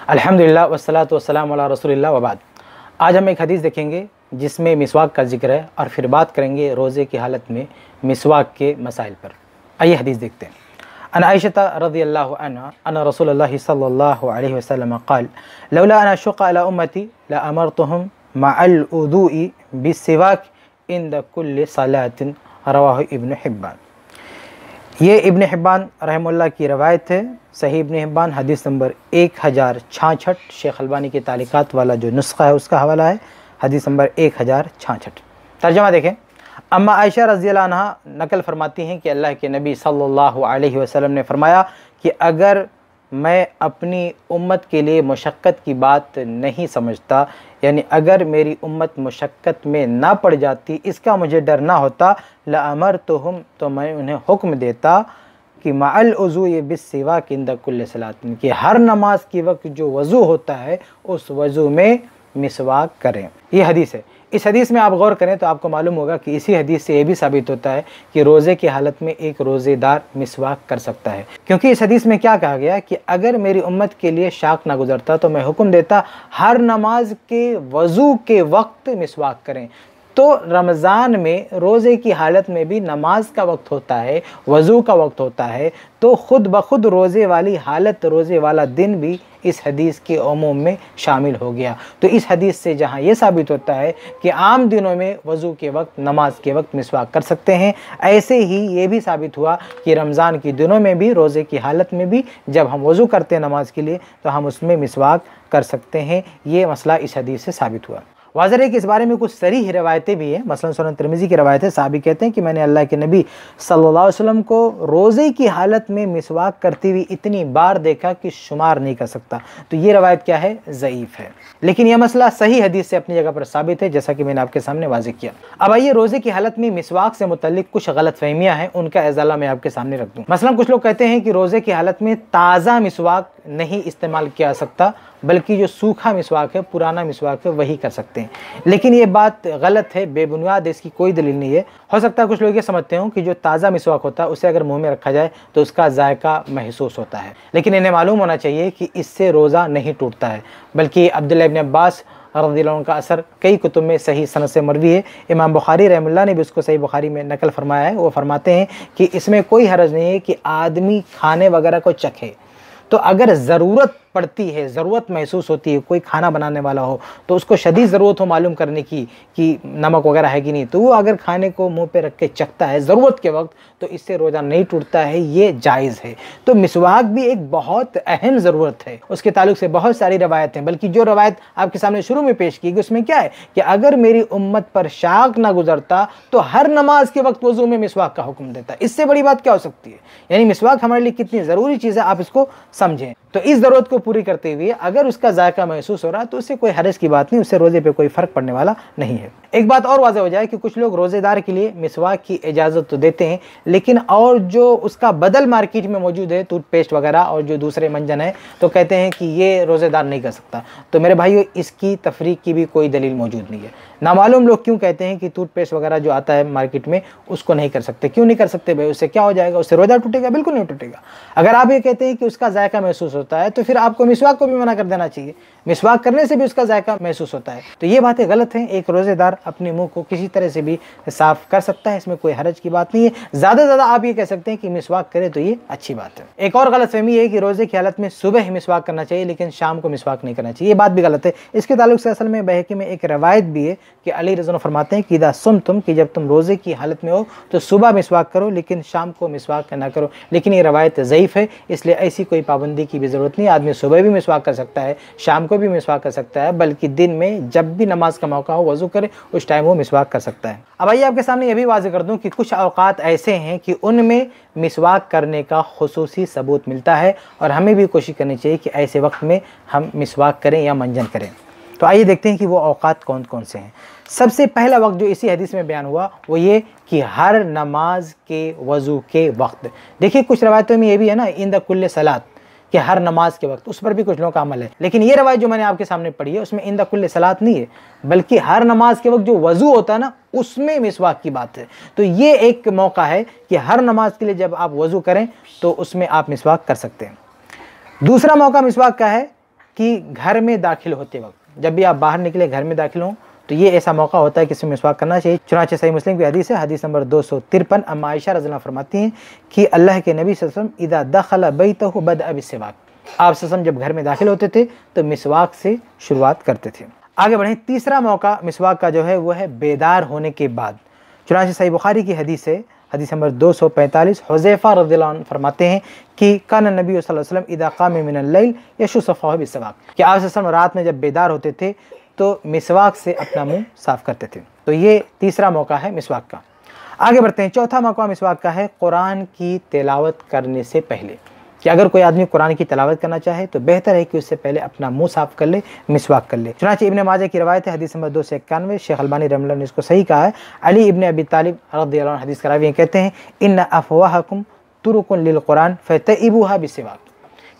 अल्हम्दुलिल्लाह वस्सलातु वस्सलामु अला रसूलिल्लाह व बाद। आज हम एक हदीस देखेंगे जिसमें मिसवाक का जिक्र है और फिर बात करेंगे रोज़े की हालत में मिसवाक के मसाइल पर। आइए हदीस देखते हैं। अन आयशा रज़ियल्लाहु अन्हा अन रसूलुल्लाह सल्लल्लाहु अलैहि वसल्लम क़ाल लौला अन अशुक़्क़ अला उम्मती लअमरतुहुम मअल वुदूइ बिस्सिवाक इंद कुल्लि सलातिन, रवाहु इब्न हिब्बान। ये इब्न हिब्बान रहमुल्लाह की रवायत है। सही इब्न हिब्बान हदीस नंबर 1066, शेख अलबानी के तालिकात वाला जो नुस्खा है उसका हवाला है, हदीस नंबर 1066। तर्जमा देखें। अम्मा आयशा रज़ियल्लाहु अन्हा नकल फरमाती हैं कि अल्लाह के नबी सल्लल्लाहु अलैहि वसल्लम ने फरमाया कि अगर मैं अपनी उम्मत के लिए मुशक्क़त की बात नहीं समझता, यानी अगर मेरी उम्मत मुशक्क़त में ना पड़ जाती, इसका मुझे डर ना होता, लअमरतुहुम, तो मैं उन्हें हुक्म देता कि मअल वज़ूइ बिस्सिवाक इंद कुल्लि सलातिन, कि हर नमाज के वक्त जो वज़ू होता है उस वज़ू में मिसवाक करें। ये हदीस है। इस हदीस में आप गौर करें तो आपको मालूम होगा कि इसी हदीस से ये भी साबित होता है कि रोज़े की हालत में एक रोज़ेदार मिसवाक कर सकता है, क्योंकि इस हदीस में क्या कहा गया कि अगर मेरी उम्मत के लिए शाक ना गुजरता तो मैं हुक्म देता हर नमाज के वज़ू के वक्त मिसवाक करें। तो रमज़ान में रोज़े की हालत में भी नमाज का वक्त होता है, वज़ू का वक्त होता है, तो ख़ुद ब खुद रोज़े वाली हालत, रोज़े वाला दिन भी इस हदीस के उमूम में शामिल हो गया। तो इस हदीस से जहाँ ये साबित होता है कि आम दिनों में वज़ू के वक्त, नमाज के वक्त मिसवाक कर सकते हैं, ऐसे ही ये भी साबित हुआ कि रमज़ान के दिनों में भी, रोज़े की हालत में भी जब हम वज़ू करते हैं नमाज के लिए तो हम उसमें मिसवाक कर सकते हैं। ये मसला इस हदीस से साबित हुआ। वाज़ह है कि इस बारे में कुछ सरीह रिवायतें भी हैं। मसलन सुनन तिरमिज़ी की रवायत है, साहबी कहते हैं कि मैंने अल्लाह के नबी सल्लल्लाहु अलैहि वसल्लम को रोज़े की हालत में मिसवाक करते हुए इतनी बार देखा कि शुमार नहीं कर सकता। तो ये रवायत क्या है? ज़ईफ़ है, लेकिन यह मसला सही हदीस से अपनी जगह पर साबित है, जैसा कि मैंने आपके सामने वाज़ेह किया। अब आइए रोज़े की हालत में मिसवाक से मुतल्लिक़ कुछ गलत फहमियाँ हैं, उनका इज़ाला मैं आपके सामने रख दूँ। मसलन कुछ लोग कहते हैं कि रोज़े की हालत में ताज़ा मिसवाक नहीं इस्तेमाल किया जा सकता, बल्कि जो सूखा मिसवाक है, पुराना मिसवाक है, वही कर सकते हैं। लेकिन ये बात गलत है, बेबुनियाद, इसकी कोई दलील नहीं है। हो सकता है कुछ लोग ये समझते हो कि जो ताज़ा मिसवाक होता है उसे अगर मुंह में रखा जाए तो उसका जायका महसूस होता है, लेकिन इन्हें मालूम होना चाहिए कि इससे रोज़ा नहीं टूटता है, बल्कि अब्दुल्लाह इब्न अब्बास रज़ियल्लाहु अन्हु का असर कई कुतुब में सही सनद से मरवी है। इमाम बुखारी रहमतुल्लाह ने भी उसको सही बुखारी में नकल फरमाया है। वो फरमाते हैं कि इसमें कोई हरज नहीं है कि आदमी खाने वगैरह को चखे, तो अगर ज़रूरत पड़ती है, ज़रूरत महसूस होती है, कोई खाना बनाने वाला हो तो उसको शदीद ज़रूरत हो मालूम करने की कि नमक वगैरह है कि नहीं, तो वो अगर खाने को मुंह पे रख के चखता है ज़रूरत के वक्त, तो इससे रोज़ा नहीं टूटता है, ये जायज़ है। तो मिसवाक भी एक बहुत अहम ज़रूरत है, उसके ताल्लुक से बहुत सारी रवायत हैं, बल्कि जो रवायत आपके सामने शुरू में पेश की गई उसमें क्या है कि अगर मेरी उम्मत पर शाक ना गुजरता तो हर नमाज के वक्त वज़ू में मिसवाक का हुक्म देता। इससे बड़ी बात क्या हो सकती है? यानी मिसवाक हमारे लिए कितनी ज़रूरी चीज़ है, आप इसको समझें। तो इस ज़रूरत को पूरी करते हुए अगर उसका जायका महसूस हो रहा तो उससे कोई हरज की बात नहीं, उससे रोज़े पे कोई फ़र्क पड़ने वाला नहीं है। एक बात और वाज़ेह हो जाए कि कुछ लोग रोज़ेदार के लिए मिसवाक की इजाज़त तो देते हैं, लेकिन और जो उसका बदल मार्केट में मौजूद है, टूथपेस्ट वगैरह और जो दूसरे मंजन है, तो कहते हैं कि ये रोज़ेदार नहीं कर सकता। तो मेरे भाइयों, इसकी तफरीक की भी कोई दलील मौजूद नहीं है। नामालूम लोग क्यों कहते हैं कि टूथपेस्ट वगैरह जो आता है मार्केट में उसको नहीं कर सकते। क्यों नहीं कर सकते भाई? उससे क्या हो जाएगा? उससे रोज़ा टूटेगा? बिल्कुल नहीं टूटेगा। अगर आप ये कहते हैं कि उसका जायका महसूस होता है तो फिर आपको मिसवाक को भी मना कर देना चाहिए। मिसवाक करने से भी उसका जायका महसूस होता है। तो ये बातें गलत हैं। एक रोज़ेदार अपने मुंह को किसी तरह से भी साफ़ कर सकता है, इसमें कोई हरज की बात नहीं है। ज़्यादा से ज़्यादा आप ये कह सकते हैं कि मिसवाक करे तो ये अच्छी बात है। एक और गलत फहमी है कि रोज़े की हालत में सुबह मिसवाक करना चाहिए लेकिन शाम को मिसवाक नहीं करना चाहिए। ये बात भी गलत है। इसके ताल्लुक से असल में बहकी में एक रवायत भी है कि अली रज़ियल्लाहु अन्हु फरमाते हैं कि इदा सुमतुम, कि जब तुम रोज़े की हालत में हो तो सुबह मिसवाक करो लेकिन शाम को मिसवाक ना करो। लेकिन ये रवायत ज़ईफ़ है, इसलिए ऐसी कोई पाबंदी की भी ज़रूरत नहीं। आदमी सुबह भी मिसवाक कर सकता है, शाम को भी मिसवाक कर सकता है, बल्कि दिन में जब भी नमाज का मौका हो, वज़ू करे, उस टाइम वो मिसवाक कर सकता है। अब आइए आपके सामने ये भी वाज़ेह कर दूं कि कुछ औक़ात ऐसे हैं कि उनमें मिसवाक करने का खुसूसी सबूत मिलता है और हमें भी कोशिश करनी चाहिए कि ऐसे वक्त में हम मिसवाक करें या मंजन करें। तो आइए देखते हैं कि वो औक़ात कौन कौन से हैं। सबसे पहला वक्त जो इसी हदीस में बयान हुआ वो ये कि हर नमाज के वज़ू के वक्त। देखिए कुछ रवायतों में ये भी है ना, इंद कुल्ले सलात, कि हर नमाज के वक्त, उस पर भी कुछ लोगों का अमल है। लेकिन ये रवायत जो मैंने आपके सामने पढ़ी है उसमें इंद कुल्ले सलात नहीं है, बल्कि हर नमाज के वक्त जो वज़ू होता है ना, उसमें मिसवाक की बात है। तो ये एक मौका है कि हर नमाज के लिए जब आप वज़ू करें तो उसमें आप मिसवाक कर सकते हैं। दूसरा मौका मिसवाक का है कि घर में दाखिल होते वक्त, जब भी आप बाहर निकले घर में दाखिल हों तो ये ऐसा मौका होता है कि इसमें मिसवाक करना चाहिए। चुनांचे सही मुस्लिम की हदीस है, हदीस नंबर 253। अम्मा आयशा रज़ियल्लाहु अन्हा फरमाती हैं कि अल्लाह के नबी सल्लल्लाहु अलैहि वसल्लम इदा दखल बैतहु बदअ बिस्सिवाक, आप सल्लल्लाहु जब घर में दाखिल होते थे तो मिसवाक से शुरुआत करते थे। आगे बढ़ें, तीसरा मौका मिसवाक का जो है वो है बेदार होने के बाद। चुनांचे सही बुखारी की हदीस है, हदीस नंबर 245। हुज़ैफा रज़ियल्लाहु अन्हु फरमाते हैं कि कान नबी सल्लल्लाहु अलैहि वसल्लम इदा क़ाम मिनल लैल यशु सफ़ाहु बिस्सिवाक, कि आप सल्लल्लाहु रात में जब बेदार होते थे तो मिसवाक से अपना मुंह साफ करते थे। तो ये तीसरा मौका है मिसवाक का। आगे बढ़ते हैं, चौथा मौका मिसवाक का है कुरान की तिलावत करने से पहले, कि अगर कोई आदमी कुरान की तिलावत करना चाहे तो बेहतर है कि उससे पहले अपना मुंह साफ कर ले, मिसवाक कर ले। चुनांचे इब्न माजा की रवायत है, हदीस नंबर 291। शेख अलबानी रहमतुल्लाह ने इसको सही कहा है। अली इब्न अबी तालिब रज़ियल्लाहु अन्हु हदीस का रावी कहते हैं इन्ना अफ़वाहकुम तुरुकुन लिल कुरान फ़तइबूहा बिस्सिवाक,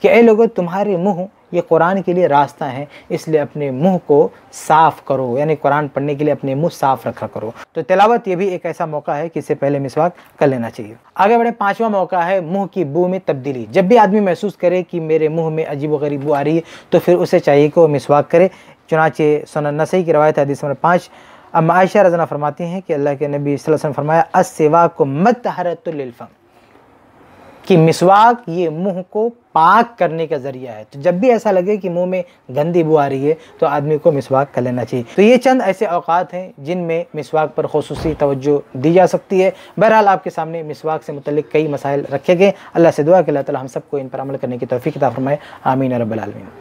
कि ऐ लोगों तुम्हारे मुंह ये कुरान के लिए रास्ता है, इसलिए अपने मुंह को साफ़ करो, यानी कुरान पढ़ने के लिए अपने मुंह साफ़ रखा करो। तो तिलावत ये भी एक ऐसा मौका है कि इससे पहले मिसवाक कर लेना चाहिए। आगे बढ़े, पांचवा मौका है मुंह की बू में तब्दीली। जब भी आदमी महसूस करे कि मेरे मुंह में अजीब व गरीब बू आ रही है तो फिर उसे चाहिए कि वो मिसवाक करे। चुनांचे सुनन नसई की रवायत है, हदीस नंबर 5। अम्मा आयशा रज़ियल्लाहु अन्हा फरमाती हैं कि अल्लाह के नबी सल्लल्लाहु अलैहि वसल्लम फरमाया अस्सिवाकु मतहरतुल लिल फम, कि मिसवाक ये मुंह को पाक करने का ज़रिया है। तो जब भी ऐसा लगे कि मुंह में गंदी बू आ रही है तो आदमी को मिसवाक कर लेना चाहिए। तो ये चंद ऐसे औकात हैं जिनमें मिसवाक पर खुसूसी तवज्जो दी जा सकती है। बहरहाल आपके सामने मिसवाक से मुतल्लिक कई मसाइल रखे गए। अल्लाह से दुआ कि अल्लाह ताला हम सबको इन पर अमल करने की तौफीक अता फरमाए। आमीन या रब्बल आलमीन।